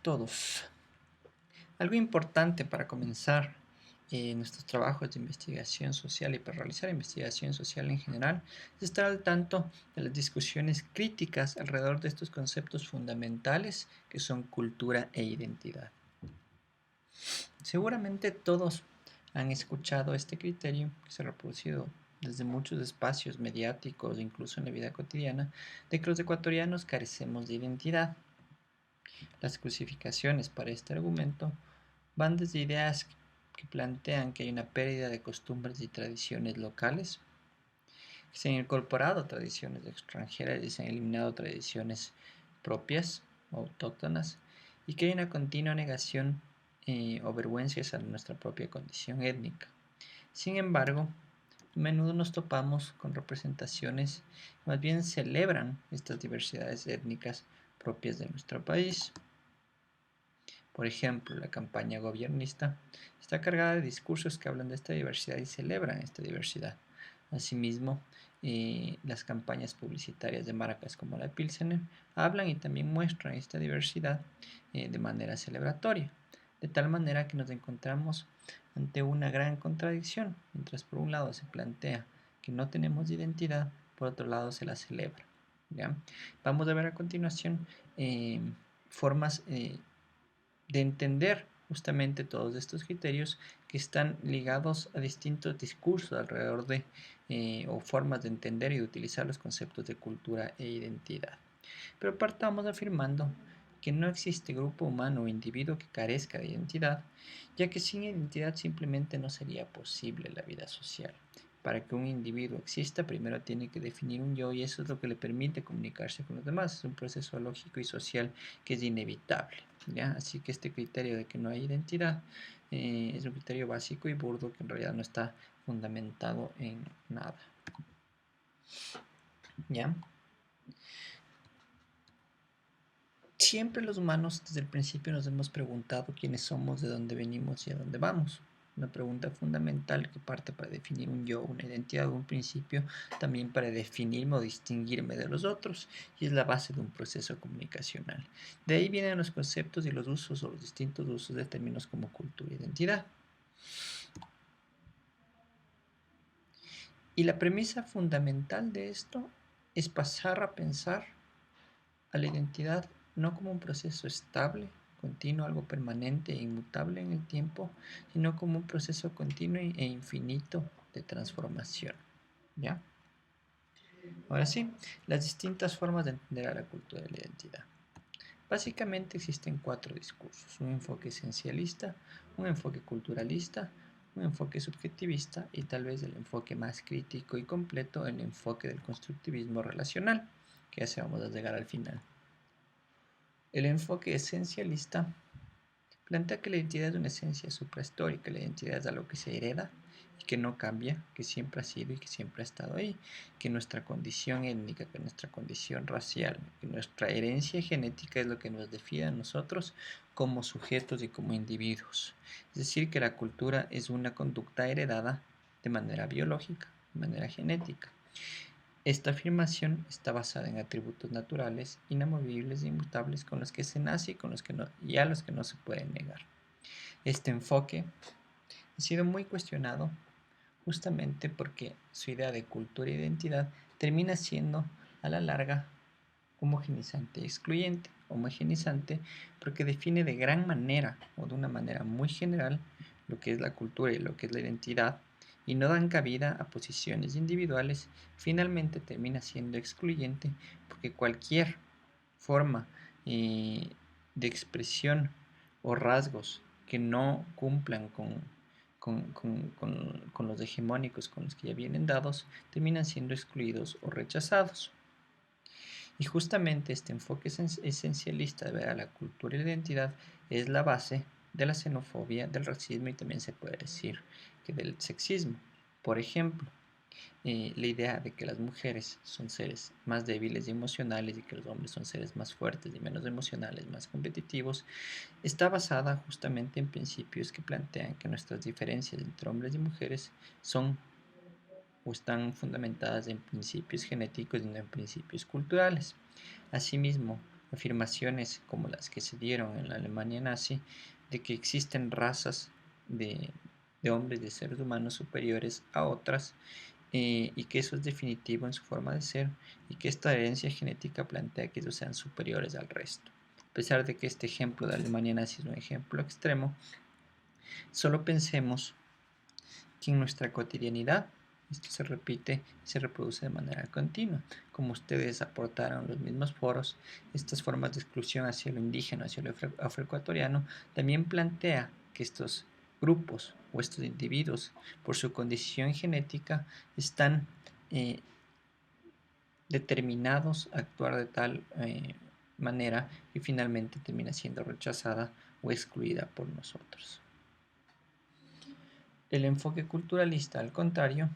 todos. Algo importante para comenzar nuestros trabajos de investigación social y para realizar investigación social en general es estar al tanto de las discusiones críticas alrededor de estos conceptos fundamentales que son cultura e identidad. Seguramente todos han escuchado este criterio que se ha reproducido desde muchos espacios mediáticos, incluso en la vida cotidiana, de que los ecuatorianos carecemos de identidad. Las crucificaciones para este argumento van desde ideas que plantean que hay una pérdida de costumbres y tradiciones locales, que se han incorporado tradiciones extranjeras y se han eliminado tradiciones propias o autóctonas, y que hay una continua negación o vergüenza a nuestra propia condición étnica. Sin embargo, a menudo nos topamos con representaciones que más bien celebran estas diversidades étnicas propias de nuestro país. Por ejemplo, la campaña gobiernista está cargada de discursos que hablan de esta diversidad y celebran esta diversidad. Asimismo, las campañas publicitarias de marcas como la Pilsener hablan y también muestran esta diversidad de manera celebratoria, de tal manera que nos encontramos ante una gran contradicción, mientras por un lado se plantea que no tenemos identidad, por otro lado se la celebra. ¿Ya? Vamos a ver a continuación formas de entender justamente todos estos criterios que están ligados a distintos discursos alrededor de o formas de entender y de utilizar los conceptos de cultura e identidad. Pero partamos afirmando que no existe grupo humano o individuo que carezca de identidad, ya que sin identidad simplemente no sería posible la vida social. Para que un individuo exista, primero tiene que definir un yo y eso es lo que le permite comunicarse con los demás. Es un proceso lógico y social que es inevitable, ¿ya? Así que este criterio de que no hay identidad es un criterio básico y burdo que en realidad no está fundamentado en nada, ¿ya? Siempre los humanos desde el principio nos hemos preguntado quiénes somos, de dónde venimos y a dónde vamos. Una pregunta fundamental que parte para definir un yo, una identidad o un principio, también para definirme o distinguirme de los otros, y es la base de un proceso comunicacional. De ahí vienen los conceptos y los usos o los distintos usos de términos como cultura e identidad. Y la premisa fundamental de esto es pasar a pensar a la identidad no como un proceso estable, continuo, algo permanente e inmutable en el tiempo, sino como un proceso continuo e infinito de transformación. ¿Ya? Ahora sí, las distintas formas de entender a la cultura de la identidad. Básicamente existen cuatro discursos: un enfoque esencialista, un enfoque culturalista, un enfoque subjetivista y tal vez el enfoque más crítico y completo, el enfoque del constructivismo relacional, que ya se vamos a llegar al final. El enfoque esencialista plantea que la identidad es una esencia suprahistórica, la identidad es algo que se hereda y que no cambia, que siempre ha sido y que siempre ha estado ahí, que nuestra condición étnica, que nuestra condición racial, que nuestra herencia genética es lo que nos define a nosotros como sujetos y como individuos. Es decir, que la cultura es una conducta heredada de manera biológica, de manera genética. Esta afirmación está basada en atributos naturales, inamovibles e inmutables con los que se nace y a los que no se puede negar. Este enfoque ha sido muy cuestionado justamente porque su idea de cultura e identidad termina siendo a la larga homogenizante y excluyente. Homogenizante porque define de gran manera o de una manera muy general lo que es la cultura y lo que es la identidad y no dan cabida a posiciones individuales. Finalmente termina siendo excluyente porque cualquier forma de expresión o rasgos que no cumplan con los hegemónicos con los que ya vienen dados terminan siendo excluidos o rechazados. Y justamente este enfoque esencialista de ver a la cultura y la identidad es la base de la xenofobia, del racismo y también se puede decir que del sexismo. Por ejemplo, la idea de que las mujeres son seres más débiles y emocionales y que los hombres son seres más fuertes y menos emocionales, más competitivos, está basada justamente en principios que plantean que nuestras diferencias entre hombres y mujeres son o están fundamentadas en principios genéticos y no en principios culturales. Asimismo, afirmaciones como las que se dieron en la Alemania nazi, de que existen razas de, de hombres, de seres humanos superiores a otras, y que eso es definitivo en su forma de ser, y que esta herencia genética plantea que ellos sean superiores al resto. A pesar de que este ejemplo de Alemania nazi es un ejemplo extremo, solo pensemos que en nuestra cotidianidad esto se repite y se reproduce de manera continua. Como ustedes aportaron los mismos foros, estas formas de exclusión hacia lo indígena, hacia lo afroecuatoriano, también plantea que estos grupos o estos individuos, por su condición genética, están eh, determinados a actuar de tal manera y finalmente termina siendo rechazada o excluida por nosotros. El enfoque culturalista, al contrario,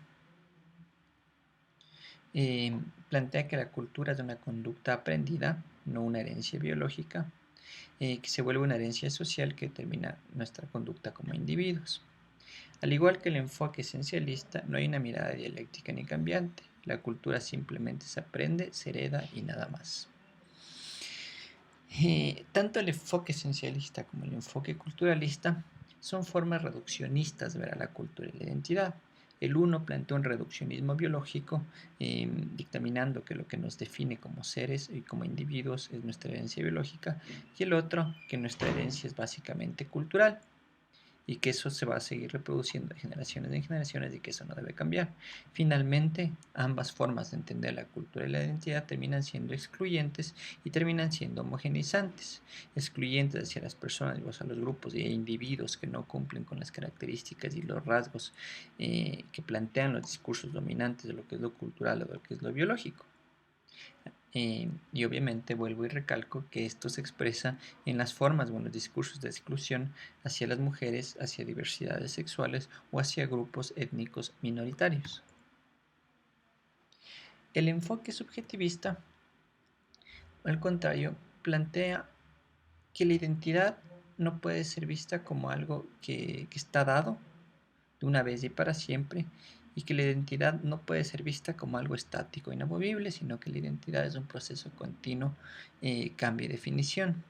plantea que la cultura es una conducta aprendida, no una herencia biológica, que se vuelve una herencia social que determina nuestra conducta como individuos. Al igual que el enfoque esencialista, no hay una mirada dialéctica ni cambiante. La cultura simplemente se aprende, se hereda y nada más. Tanto el enfoque esencialista como el enfoque culturalista son formas reduccionistas de ver a la cultura y la identidad. El uno plantea un reduccionismo biológico, dictaminando que lo que nos define como seres y como individuos es nuestra herencia biológica, y el otro que nuestra herencia es básicamente cultural, y que eso se va a seguir reproduciendo de generaciones en generaciones y que eso no debe cambiar. Finalmente, ambas formas de entender la cultura y la identidad terminan siendo excluyentes y terminan siendo homogeneizantes, excluyentes hacia las personas, o sea, los grupos de individuos que no cumplen con las características y los rasgos que plantean los discursos dominantes de lo que es lo cultural o de lo que es lo biológico. Y obviamente vuelvo y recalco que esto se expresa en las formas o en los discursos de exclusión hacia las mujeres, hacia diversidades sexuales o hacia grupos étnicos minoritarios. El enfoque subjetivista, al contrario, plantea que la identidad no puede ser vista como algo que está dado de una vez y para siempre, y que la identidad no puede ser vista como algo estático, inamovible, sino que la identidad es un proceso continuo, cambio y definición.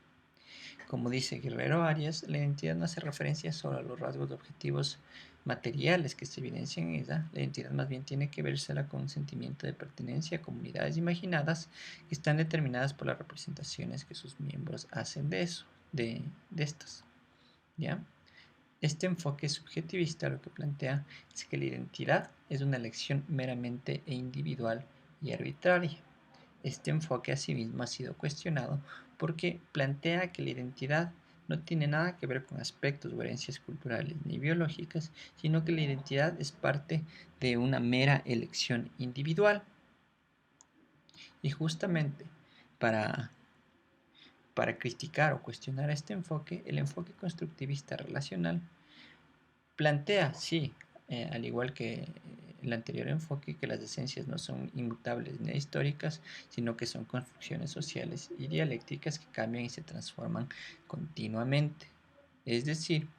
Como dice Guerrero Arias, la identidad no hace referencia solo a los rasgos objetivos materiales que se evidencian en ella. La identidad más bien tiene que vérsela con un sentimiento de pertenencia a comunidades imaginadas que están determinadas por las representaciones que sus miembros hacen de eso, de estas. ¿Ya? Este enfoque subjetivista lo que plantea es que la identidad es una elección meramente individual y arbitraria. Este enfoque asimismo ha sido cuestionado porque plantea que la identidad no tiene nada que ver con aspectos o herencias culturales ni biológicas, sino que la identidad es parte de una mera elección individual. Y justamente para, para criticar o cuestionar este enfoque, el enfoque constructivista relacional plantea, sí, al igual que el anterior enfoque, que las esencias no son inmutables ni históricas, sino que son construcciones sociales y dialécticas que cambian y se transforman continuamente. Es decir,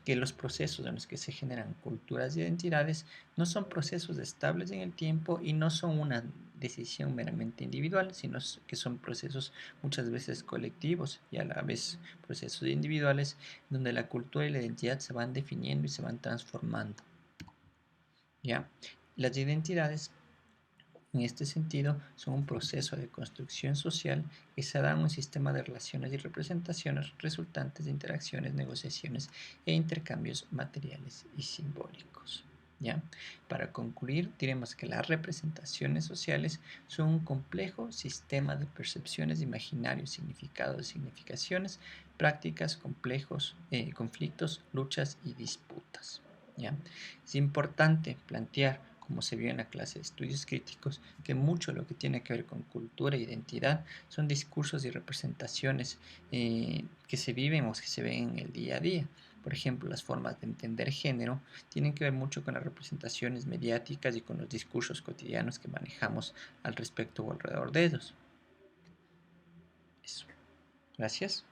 que los procesos en los que se generan culturas y identidades no son procesos estables en el tiempo y no son una decisión meramente individual, sino que son procesos muchas veces colectivos y a la vez procesos individuales donde la cultura y la identidad se van definiendo y se van transformando. ¿Ya? Las identidades en este sentido, son un proceso de construcción social que se da en un sistema de relaciones y representaciones resultantes de interacciones, negociaciones e intercambios materiales y simbólicos. ¿Ya? Para concluir, diremos que las representaciones sociales son un complejo sistema de percepciones, imaginarios, significados, significaciones, prácticas, complejos, conflictos, luchas y disputas. ¿Ya? Es importante plantear, como se vio en la clase de estudios críticos, que mucho de lo que tiene que ver con cultura e identidad son discursos y representaciones que se viven o que se ven en el día a día. Por ejemplo, las formas de entender género tienen que ver mucho con las representaciones mediáticas y con los discursos cotidianos que manejamos al respecto o alrededor de ellos. Eso. Gracias.